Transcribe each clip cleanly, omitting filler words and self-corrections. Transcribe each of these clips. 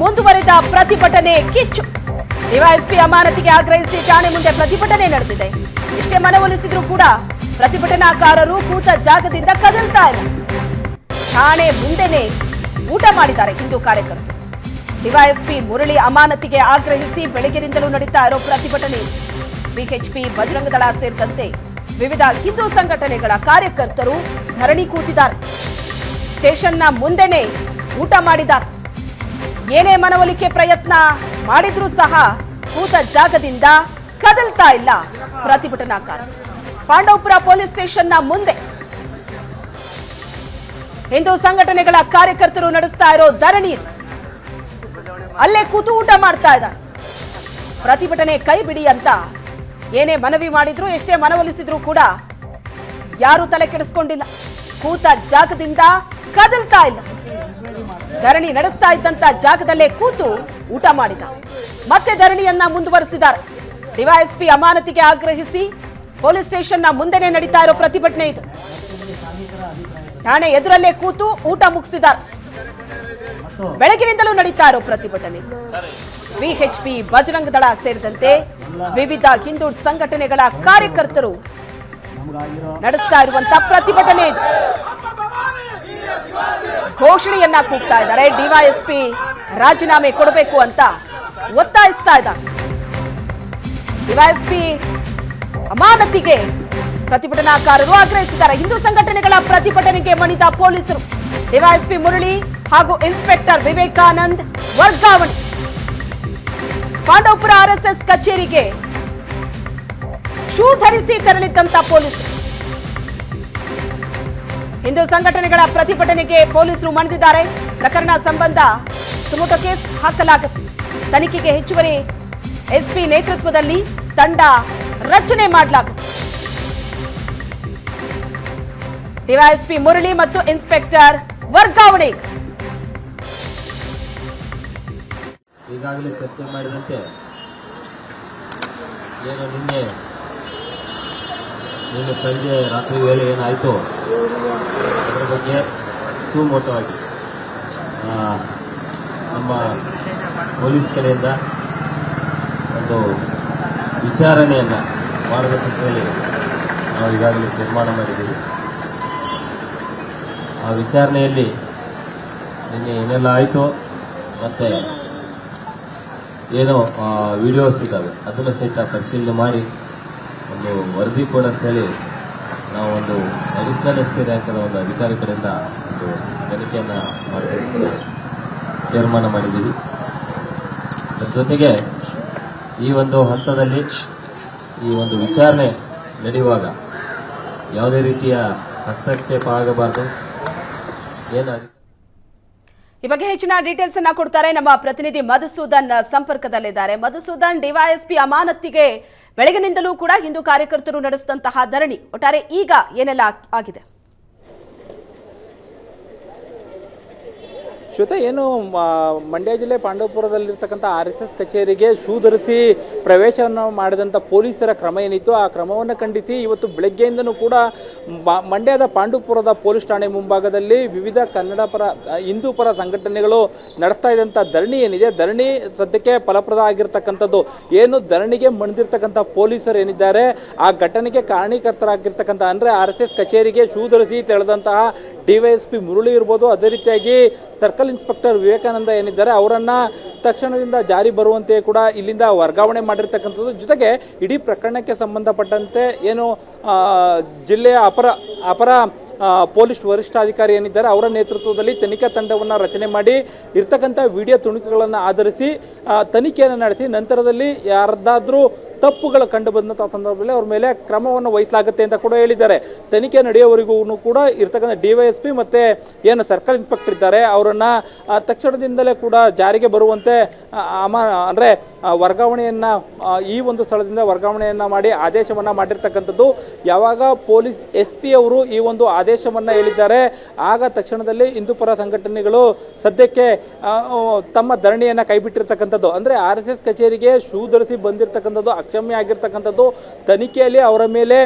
ಮುಂದುವರೆದ ಪ್ರತಿಭಟನೆ ಕಿಚ್ಚು. ಡಿವೈಎಸ್ಪಿ ಅಮಾನತಿಗೆ ಆಗ್ರಹಿಸಿ ಠಾಣೆ ಮುಂದೆ ಪ್ರತಿಭಟನೆ ನಡೆದಿದೆ. ಇಷ್ಟೇ ಮನವೊಲಿಸಿದ್ರೂ ಕೂಡ ಪ್ರತಿಭಟನಾಕಾರರು ಕೂತ ಜಾಗದಿಂದ ಕದಲ್ತಾ ಇಲ್ಲ. ಠಾಣೆ ಮುಂದೆನೆ ಊಟ ಮಾಡಿದ್ದಾರೆ ಹಿಂದೂ ಕಾರ್ಯಕರ್ತರು. ಡಿವೈಎಸ್ಪಿ ಮುರಳಿ ಅಮಾನತಿಗೆ ಆಗ್ರಹಿಸಿ ಬೆಳಗ್ಗೆಯಿಂದಲೂ ನಡೀತಾ ಇರೋ ಪ್ರತಿಭಟನೆ. ಬಿಎಚ್ಪಿ ಬಜರಂಗದಳ ಸೇರಿದಂತೆ ವಿವಿಧ ಹಿಂದೂ ಸಂಘಟನೆಗಳ ಕಾರ್ಯಕರ್ತರು ಧರಣಿ ಕೂತಿದ್ದಾರೆ. ಸ್ಟೇಷನ್ನ ಮುಂದೆನೆ ಊಟ ಮಾಡಿದ್ದಾರೆ. ಏನೇ ಮನವೊಲಿಕೆ ಪ್ರಯತ್ನ ಮಾಡಿದ್ರೂ ಸಹ ಕೂತ ಜಾಗದಿಂದ ಕದಲ್ತಾ ಇಲ್ಲ ಪ್ರತಿಭಟನಾಕಾರರು. ಪಾಂಡವಪುರ ಪೊಲೀಸ್ ಸ್ಟೇಷನ್ನ ಮುಂದೆ ಹಿಂದೂ ಸಂಘಟನೆಗಳ ಕಾರ್ಯಕರ್ತರು ನಡೆಸ್ತಾ ಇರೋ ಧರಣಿ ಇದು. ಅಲ್ಲೇ ಕೂತು ಊಟ ಮಾಡ್ತಾ ಇದ್ದಾರೆ. ಪ್ರತಿಭಟನೆ ಕೈ ಬಿಡಿ ಅಂತ ಏನೇ ಮನವಿ ಮಾಡಿದ್ರು, ಎಷ್ಟೇ ಮನವೊಲಿಸಿದ್ರು ಕೂಡ ಯಾರು ತಲೆ ಕೆಡಿಸ್ಕೊಂಡಿಲ್ಲ. ಕೂತ ಜಾಗದಿಂದ ಕದಲ್ತಾ ಇಲ್ಲ. ಧರಣಿ ನಡೆಸ್ತಾ ಇದ್ದಂತ ಜಾಗದಲ್ಲೇ ಕೂತು ಊಟ ಮಾಡಿದ್ದಾರೆ. ಮತ್ತೆ ಧರಣಿಯನ್ನ ಮುಂದುವರೆಸಿದ್ದಾರೆ. ಡಿವೈಎಸ್ಪಿ ಅಮಾನತಿಗೆ ಆಗ್ರಹಿಸಿ ಪೊಲೀಸ್ ಸ್ಟೇಷನ್ನ ಮುಂದೆನೆ ನಡೀತಾ ಇರೋ ಪ್ರತಿಭಟನೆ ಇದು. ಠಾಣೆ ಎದುರಲ್ಲೇ ಕೂತು ಊಟ ಮುಗಿಸಿದ್ದಾರೆ. ಬೆಳಗಿನಿಂದಲೂ ನಡೀತಾ ಇರೋ ಪ್ರತಿಭಟನೆ. ಬಿಎಚ್ಪಿ ಬಜರಂಗದಳ ಸೇರಿದಂತೆ ವಿವಿಧ ಹಿಂದೂ ಸಂಘಟನೆಗಳ ಕಾರ್ಯಕರ್ತರು ನಡೆಸ್ತಾ ಇರುವಂತಹ ಪ್ರತಿಭಟನೆ ಇದು. ಘೋಷಣೆಯನ್ನ ಕೂಗ್ತಾ ಇದ್ದಾರೆ. ಡಿವೈಎಸ್ಪಿ ರಾಜೀನಾಮೆ ಕೊಡಬೇಕು ಅಂತ ಒತ್ತಾಯಿಸ್ತಾ ಇದ್ದಾರೆ. ಡಿವೈಎಸ್ಪಿ ಅಮಾನತಿಗೆ ಪ್ರತಿಭಟನಾಕಾರರು ಆಗ್ರಹಿಸಿದ್ದಾರೆ. ಹಿಂದೂ ಸಂಘಟನೆಗಳ ಪ್ರತಿಭಟನೆಗೆ ಮಣಿದ ಪೊಲೀಸರು. ಡಿವೈಎಸ್ಪಿ ಮುರಳಿ ಹಾಗೂ ಇನ್ಸ್ಪೆಕ್ಟರ್ ವಿವೇಕಾನಂದ್ ವರ್ಗಾವಣೆ. ಪಾಂಡವಪುರ ಆರ್ಎಸ್ಎಸ್ ಕಚೇರಿಗೆ ಶೂ ಧರಿಸಿ ತೆರಳಿದ್ದಂತ ಪೊಲೀಸರು. ಹಿಂದೂ ಸಂಘಟನೆಗಳ ಪ್ರತಿಭಟನೆಗೆ ಪೊಲೀಸರು ಮಣಿದಿದ್ದಾರೆ. ಪ್ರಕರಣ ಸಂಬಂಧ ಸುಮೋಟೋ ಕೇಸ್ ಹಾಕಲಾಗುತ್ತೆ. ತನಿಖೆಗೆ ಹೆಚ್ಚುವರಿ ಎಸ್ಪಿ ನೇತೃತ್ವದಲ್ಲಿ ತಂಡ ರಚನೆ ಮಾಡಲಾಗುತ್ತೆ. ಡಿವೈಎಸ್ಪಿ ಮುರಳಿ ಮತ್ತು ಇನ್ಸ್ಪೆಕ್ಟರ್ ವರ್ಗಾವಣೆ. ಈಗಾಗಲೇ ಚರ್ಚೆ ಮಾಡಿದಂತೆ ಏನು ನಿನ್ನೆ ಸಂಜೆ ರಾತ್ರಿ ವೇಳೆ ಏನಾಯಿತು ಅದರ ಬಗ್ಗೆ ಸುಮೋಟವಾಗಿ ನಮ್ಮ ಪೊಲೀಸ್ ಕಡೆಯಿಂದ ಒಂದು ವಿಚಾರಣೆಯನ್ನು ಮಾಡಬೇಕಂತ ಹೇಳಿ ನಾವು ಈಗಾಗಲೇ ತೀರ್ಮಾನ ಮಾಡಿದ್ದೀವಿ. ಆ ವಿಚಾರಣೆಯಲ್ಲಿ ನಿನ್ನೆ ಏನೆಲ್ಲ ಆಯಿತು ಮತ್ತು ಏನೋ ವಿಡಿಯೋಸ್ ಇದ್ದಾವೆ ಅದನ್ನು ಸಹಿತ ಪರಿಶೀಲನೆ ಮಾಡಿ ಒಂದು ವರದಿ ಕೊಡ ಅಂತ ಹೇಳಿ ನಾವು ಒಂದು ಅಡಿಷನಲ್ ಎಸ್ಪಿ ರ್ಯಾಂಕ್ನ ಒಂದು ಅಧಿಕಾರಿ ಕಡೆಯಿಂದ ಒಂದು ತನಿಖೆಯನ್ನು ಮಾಡಬೇಕು ತೀರ್ಮಾನ ಮಾಡಿದ್ದೀವಿ. ಅದರ ಜೊತೆಗೆ ಈ ಒಂದು ಹಂತದಲ್ಲಿ ಈ ಒಂದು ವಿಚಾರಣೆ ನಡೆಯುವಾಗ ಯಾವುದೇ ರೀತಿಯ ಹಸ್ತಕ್ಷೇಪ ಆಗಬಾರದು. ಈ ಬಗ್ಗೆ ಹೆಚ್ಚಿನ ಡೀಟೇಲ್ಸ್ ಅನ್ನ ಕೊಡ್ತಾರೆ ನಮ್ಮ ಪ್ರತಿನಿಧಿ ಮಧುಸೂದನ್ ಸಂಪರ್ಕದಲ್ಲಿದ್ದಾರೆ. ಮಧುಸೂದನ್, ಡಿವೈಎಸ್ಪಿ ಅಮಾನತಿಗೆ ಬೆಳಗಿನಿಂದಲೂ ಕೂಡ ಹಿಂದೂ ಕಾರ್ಯಕರ್ತರು ನಡೆಸಿದಂತಹ ಧರಣಿ, ಒಟ್ಟಾರೆ ಈಗ ಏನೆಲ್ಲ ಆಗಿದೆ? ಶ್ವೇತಾ, ಏನು ಮಂಡ್ಯ ಜಿಲ್ಲೆ ಪಾಂಡವಪುರದಲ್ಲಿರ್ತಕ್ಕಂಥ RSS ಕಚೇರಿಗೆ ಶೂ ಧರಿಸಿ ಪ್ರವೇಶವನ್ನು ಮಾಡಿದಂಥ ಪೊಲೀಸರ ಕ್ರಮ ಏನಿತ್ತು ಆ ಕ್ರಮವನ್ನು ಖಂಡಿಸಿ ಇವತ್ತು ಬೆಳಗ್ಗೆಯಿಂದನೂ ಕೂಡ ಮಂಡ್ಯದ ಪಾಂಡವಪುರದ ಪೊಲೀಸ್ ಠಾಣೆ ಮುಂಭಾಗದಲ್ಲಿ ವಿವಿಧ ಕನ್ನಡ ಪರ ಹಿಂದೂ ಪರ ಸಂಘಟನೆಗಳು ನಡೆಸ್ತಾ ಇದ್ದಂಥ ಧರಣಿ ಏನಿದೆ, ಧರಣಿ ಸದ್ಯಕ್ಕೆ ಫಲಪ್ರದ ಆಗಿರ್ತಕ್ಕಂಥದ್ದು. ಏನು ಧರಣಿಗೆ ಮಣಿದಿರ್ತಕ್ಕಂಥ ಪೊಲೀಸರು ಏನಿದ್ದಾರೆ ಆ ಘಟನೆಗೆ ಕಾರಣೀಕರ್ತರಾಗಿರ್ತಕ್ಕಂಥ ಅಂದರೆ RSS ಕಚೇರಿಗೆ ಶೂ ಧರಿಸಿ ತೆರಳಿದಂತಹ ಡಿವೈಎಸ್ಪಿ ಮುರಳಿ ಇರ್ಬೋದು, ಅದೇ ರೀತಿಯಾಗಿ ಸರ್ಕಲ್ ಇನ್ಸ್ಪೆಕ್ಟರ್ ವಿವೇಕಾನಂದ ಏನಿದ್ದಾರೆ ಅವರನ್ನ ತಕ್ಷಣದಿಂದ ಜಾರಿ ಬರುವಂತೆ ಕೂಡ ಇಲ್ಲಿಂದ ವರ್ಗಾವಣೆ ಮಾಡಿರ್ತಕ್ಕಂಥದ್ದು. ಜೊತೆಗೆ ಇಡೀ ಪ್ರಕರಣಕ್ಕೆ ಸಂಬಂಧಪಟ್ಟಂತೆ ಏನು ಜಿಲ್ಲೆಯ ಅಪರ ಪೊಲೀಸ್ ವರಿಷ್ಠಾಧಿಕಾರಿ ಏನಿದ್ದಾರೆ ಅವರ ನೇತೃತ್ವದಲ್ಲಿ ತನಿಖಾ ತಂಡವನ್ನು ರಚನೆ ಮಾಡಿ ಇರ್ತಕ್ಕಂಥ ವಿಡಿಯೋ ತುಣುಕುಗಳನ್ನು ಆಧರಿಸಿ ತನಿಖೆಯನ್ನು ನಡೆಸಿ ನಂತರದಲ್ಲಿ ಯಾರ್ದಾದ್ರೂ ತಪ್ಪುಗಳು ಕಂಡು ಬಂದಂಥ ಸಂದರ್ಭದಲ್ಲಿ ಅವ್ರ ಮೇಲೆ ಕ್ರಮವನ್ನು ವಹಿಸಲಾಗುತ್ತೆ ಅಂತ ಕೂಡ ಹೇಳಿದ್ದಾರೆ. ತನಿಖೆ ನಡೆಯುವವರೆಗೂ ಕೂಡ ಇರ್ತಕ್ಕಂಥ ಡಿವೈಎಸ್ಪಿ ಮತ್ತೆ ಏನು ಸರ್ಕಲ್ ಇನ್ಸ್ಪೆಕ್ಟರ್ ಇದ್ದಾರೆ ಅವರನ್ನ ತಕ್ಷಣದಿಂದಲೇ ಕೂಡ ಜಾರಿಗೆ ಬರುವಂತೆ ಅಂದರೆ ವರ್ಗಾವಣೆಯನ್ನ ಈ ಒಂದು ಸ್ಥಳದಿಂದ ವರ್ಗಾವಣೆಯನ್ನ ಮಾಡಿ ಆದೇಶವನ್ನ ಮಾಡಿರ್ತಕ್ಕಂಥದ್ದು. ಯಾವಾಗ ಪೊಲೀಸ್ SP ಅವರು ಈ ಒಂದು ಆದೇಶವನ್ನ ಹೇಳಿದ್ದಾರೆ ಆಗ ತಕ್ಷಣದಲ್ಲಿ ಹಿಂದೂ ಪರ ಸಂಘಟನೆಗಳು ಸದ್ಯಕ್ಕೆ ತಮ್ಮ ಧರಣಿಯನ್ನ ಕೈಬಿಟ್ಟಿರ್ತಕ್ಕಂಥದ್ದು. ಅಂದ್ರೆ RSS ಕಚೇರಿಗೆ ಶೂ ಧರಿಸಿ ಬಂದಿರತಕ್ಕಂಥದ್ದು ಅಕ್ಷಮ್ಯ ಆಗಿರ್ತಕ್ಕಂಥದ್ದು. ತನಿಖೆಯಲ್ಲಿ ಅವರ ಮೇಲೆ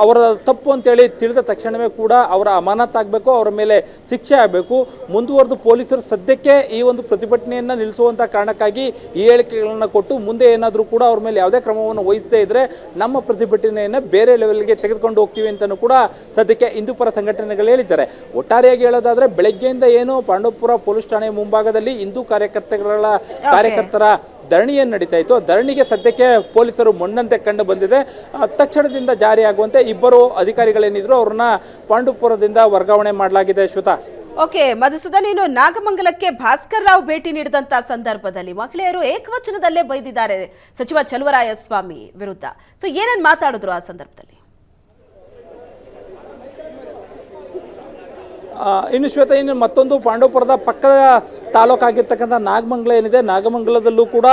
ಅವರ ತಪ್ಪು ಅಂತೇಳಿ ತಿಳಿದ ತಕ್ಷಣವೇ ಕೂಡ ಅವರ ಅಮಾನತಾಗಬೇಕು, ಅವರ ಮೇಲೆ ಶಿಕ್ಷೆ ಆಗಬೇಕು. ಮುಂದುವರೆದು ಪೊಲೀಸರು ಸದ್ಯಕ್ಕೆ ಈ ಒಂದು ಪ್ರತಿಭಟನೆಯನ್ನು ನಿಲ್ಲಿಸುವಂಥ ಕಾರಣಕ್ಕಾಗಿ ಈ ಹೇಳಿಕೆಗಳನ್ನು ಕೊಟ್ಟು ಮುಂದೆ ಏನಾದರೂ ಕೂಡ ಅವ್ರ ಮೇಲೆ ಯಾವುದೇ ಕ್ರಮವನ್ನು ವಹಿಸದೇ ಇದ್ರೆ ನಮ್ಮ ಪ್ರತಿಭಟನೆಯನ್ನು ಬೇರೆ ಲೆವೆಲ್ಗೆ ತೆಗೆದುಕೊಂಡು ಹೋಗ್ತೀವಿ ಅಂತಲೂ ಕೂಡ ಸದ್ಯಕ್ಕೆ ಹಿಂದೂಪರ ಸಂಘಟನೆಗಳು ಹೇಳಿದ್ದಾರೆ. ಒಟ್ಟಾರೆಯಾಗಿ ಹೇಳೋದಾದ್ರೆ ಬೆಳಗ್ಗೆಯಿಂದ ಏನು ಪಾಂಡವಪುರ ಪೊಲೀಸ್ ಠಾಣೆ ಮುಂಭಾಗದಲ್ಲಿ ಹಿಂದೂ ಕಾರ್ಯಕರ್ತರ ಧರಣಿಯನ್ನು ನಡೀತಾ ಇತ್ತು. ಧರಣಿಗೆ ಸದ್ಯಕ್ಕೆ ಪೊಲೀಸರು ಮೊನ್ನಂತೆ ಕಂಡು ಬಂದಿದೆ. ತಕ್ಷಣದಿಂದ ಜಾರಿಯಾಗುವಂತೆ ಇಬ್ಬರು ಅಧಿಕಾರಿಗಳೇನಿದ್ರು ಅವ್ರನ್ನ ಪಾಂಡವಪುರದಿಂದ ವರ್ಗಾವಣೆ ಮಾಡಲಾಗಿದೆ. ಶ್ವೇತಾ. ಓಕೆ ಮಧುಸೂದನ್, ನೀನು ನಾಗಮಂಗಲಕ್ಕೆ ಭಾಸ್ಕರ್ ರಾವ್ ಭೇಟಿ ನೀಡಿದಂತ ಸಂದರ್ಭದಲ್ಲಿ ಮಹಿಳೆಯರು ಏಕವಚನದಲ್ಲೇ ಬೈದಿದ್ದಾರೆ ಸಚಿವ ಚಲುವರಾಯಸ್ವಾಮಿ ವಿರುದ್ಧ. ಸೊ ಏನೇನು ಮಾತಾಡಿದ್ರು ಆ ಸಂದರ್ಭದಲ್ಲಿ? ಇನ್ನು ಶ್ವೇತ, ಇನ್ನು ಮತ್ತೊಂದು ಪಾಂಡವಪುರದ ಪಕ್ಕದ ತಾಲೂಕಾಗಿರ್ತಕ್ಕಂಥ ನಾಗಮಂಗಲ ಏನಿದೆ, ನಾಗಮಂಗಲದಲ್ಲೂ ಕೂಡ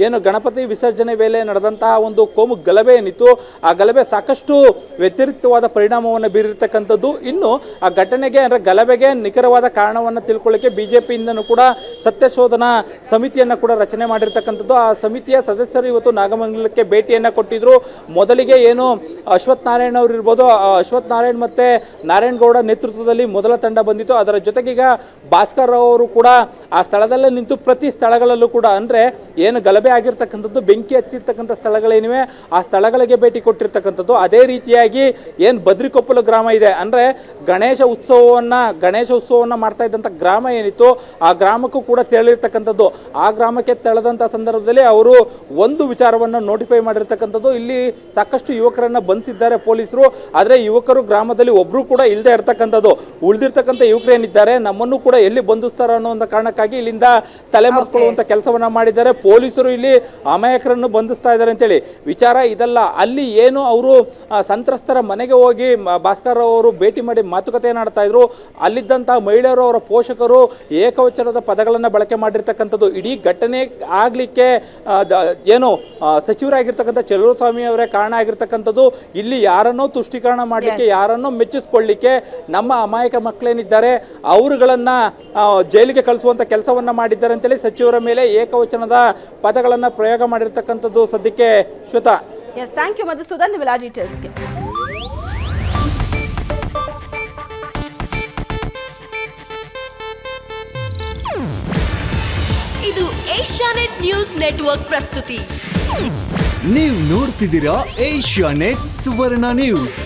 ಏನು ಗಣಪತಿ ವಿಸರ್ಜನೆ ವೇಳೆ ನಡೆದಂತಹ ಒಂದು ಕೋಮು ಗಲಭೆ ಏನಿತ್ತು, ಆ ಗಲಭೆ ಸಾಕಷ್ಟು ವ್ಯತಿರಿಕ್ತವಾದ ಪರಿಣಾಮವನ್ನು ಬೀರಿರ್ತಕ್ಕಂಥದ್ದು. ಇನ್ನು ಆ ಘಟನೆಗೆ ಅಂದರೆ ಗಲಭೆಗೆ ನಿಖರವಾದ ಕಾರಣವನ್ನು ತಿಳ್ಕೊಳ್ಳಿಕ್ಕೆ ಬಿಜೆಪಿಯಿಂದನೂ ಕೂಡ ಸತ್ಯಶೋಧನಾ ಸಮಿತಿಯನ್ನು ಕೂಡ ರಚನೆ ಮಾಡಿರ್ತಕ್ಕಂಥದ್ದು. ಆ ಸಮಿತಿಯ ಸದಸ್ಯರು ಇವತ್ತು ನಾಗಮಂಗಲಕ್ಕೆ ಭೇಟಿಯನ್ನು ಕೊಟ್ಟಿದ್ರು. ಮೊದಲಿಗೆ ಏನು ಅಶ್ವಥ್ ನಾರಾಯಣ್ ಅವರು ಇರ್ಬೋದು, ಅಶ್ವಥ್ ನಾರಾಯಣ್ ಮತ್ತೆ ನಾರಾಯಣಗೌಡ ನೇತೃತ್ವದಲ್ಲಿ ಮೊದಲ ತಂಡ ಬಂದಿತ್ತು. ಅದರ ಜೊತೆಗೆ ಈಗ ಭಾಸ್ಕರ್ ರಾವ್ ಅವರು ಕೂಡ ಆ ಸ್ಥಳದಲ್ಲೇ ನಿಂತು ಪ್ರತಿ ಸ್ಥಳಗಳಲ್ಲೂ ಕೂಡ ಅಂದರೆ ಏನು ಗಲಭೆ ಆಗಿರ್ತಕ್ಕಂಥದ್ದು, ಬೆಂಕಿ ಹಚ್ಚಿರ್ತಕ್ಕಂಥ ಸ್ಥಳಗಳೇನಿವೆ ಆ ಸ್ಥಳಗಳಿಗೆ ಭೇಟಿ ಕೊಟ್ಟಿರ್ತಕ್ಕಂಥದ್ದು. ಅದೇ ರೀತಿಯಾಗಿ ಏನು ಬದ್ರಿಕೊಪ್ಪಲು ಗ್ರಾಮ ಇದೆ ಅಂದರೆ ಗಣೇಶ ಉತ್ಸವವನ್ನು ಮಾಡ್ತಾ ಇದ್ದಂಥ ಗ್ರಾಮ ಏನಿತ್ತು ಆ ಗ್ರಾಮಕ್ಕೂ ಕೂಡ ತೆರಳಿರ್ತಕ್ಕಂಥದ್ದು. ಆ ಗ್ರಾಮಕ್ಕೆ ತೆರಳದಂಥ ಸಂದರ್ಭದಲ್ಲಿ ಅವರು ಒಂದು ವಿಚಾರವನ್ನು ನೋಟಿಫೈ ಮಾಡಿರ್ತಕ್ಕಂಥದ್ದು. ಇಲ್ಲಿ ಸಾಕಷ್ಟು ಯುವಕರನ್ನ ಬಂಧಿಸಿದ್ದಾರೆ ಪೊಲೀಸರು. ಆದರೆ ಯುವಕರು ಗ್ರಾಮದಲ್ಲಿ ಒಬ್ರು ಕೂಡ ಇಲ್ಲದೆ ಇರ್ತಕ್ಕಂಥದ್ದು. ಉಳಿದಿರ್ತಕ್ಕಂಥ ಯುವಕರೇನಿದ್ದಾರೆ ನಮ್ಮನ್ನು ಕೂಡ ಎಲ್ಲಿ ಬಂಧಿಸ್ತಾರೋ ಅನ್ನೋ ಒಂದು ಕಾರಣಕ್ಕಾಗಿ ಇಲ್ಲಿಂದ ತಲೆಮರೆಸಿಕೊಳ್ಳುವಂತ ಕೆಲಸವನ್ನ ಮಾಡಿದ್ದಾರೆ. ಪೊಲೀಸರು ಇಲ್ಲಿ ಅಮಾಯಕರನ್ನು ಬಂಧಿಸ್ತಾ ಇದ್ದಾರೆ ಅಂತೇಳಿ ವಿಚಾರ ಇದಲ್ಲ. ಅಲ್ಲಿ ಏನು ಅವರು ಸಂತ್ರಸ್ತರ ಮನೆಗೆ ಹೋಗಿ ಭಾಸ್ಕರ್ ಅವರು ಭೇಟಿ ಮಾಡಿ ಮಾತುಕತೆ ಆಡ್ತಾ ಇದ್ರು. ಅಲ್ಲಿದ್ದಂತಹ ಮಹಿಳೆಯರು, ಅವರ ಪೋಷಕರು ಏಕವಚನದ ಪದಗಳನ್ನು ಬಳಕೆ ಮಾಡಿರ್ತಕ್ಕಂಥದ್ದು. ಇಡೀ ಘಟನೆ ಆಗ್ಲಿಕ್ಕೆ ಏನು ಸಚಿವರಾಗಿರ್ತಕ್ಕಂಥ ಚಲುವರಾಯಸ್ವಾಮಿ ಅವರೇ ಕಾರಣ ಆಗಿರ್ತಕ್ಕಂಥದ್ದು. ಇಲ್ಲಿ ಯಾರನ್ನೋ ತುಷ್ಟೀಕರಣ ಮಾಡಲಿಕ್ಕೆ, ಯಾರನ್ನೋ ಮೆಚ್ಚಿಸ್ಕೊಳ್ಳಿಕ್ಕೆ ನಮ್ಮ ಅಮಾಯಕ ಮಕ್ಕಳೇನಿದ್ದಾರೆ ಅವರುಗಳನ್ನ ಜೈಲಿಗೆ ಕಳಿಸುವಂತ ಕೆಲಸವನ್ನ ಮಾಡಿದ್ದಾರೆ ಅಂತೇಳಿ ಸಚಿವರ ಮೇಲೆ ಏಕವಚನದ ಪದಗಳನ್ನ ಪ್ರಯೋಗ ಮಾಡಿರ್ತಕ್ಕಂಥದ್ದು ಸದ್ಯಕ್ಕೆ. Shweta. Yes, thank you Madhusudan ನಿಮ್ಮೆಲ್ಲ ಡೀಟೇಲ್ಸ್ಗೆ. ಇದು ಏಷ್ಯಾನೆಟ್ ನ್ಯೂಸ್ ನೆಟ್ವರ್ಕ್ ಪ್ರಸ್ತುತಿ. ನೀವು ನೋಡ್ತಿದ್ದೀರಾ ಏಷ್ಯಾನೆಟ್ ಸುವರ್ಣ ನ್ಯೂಸ್.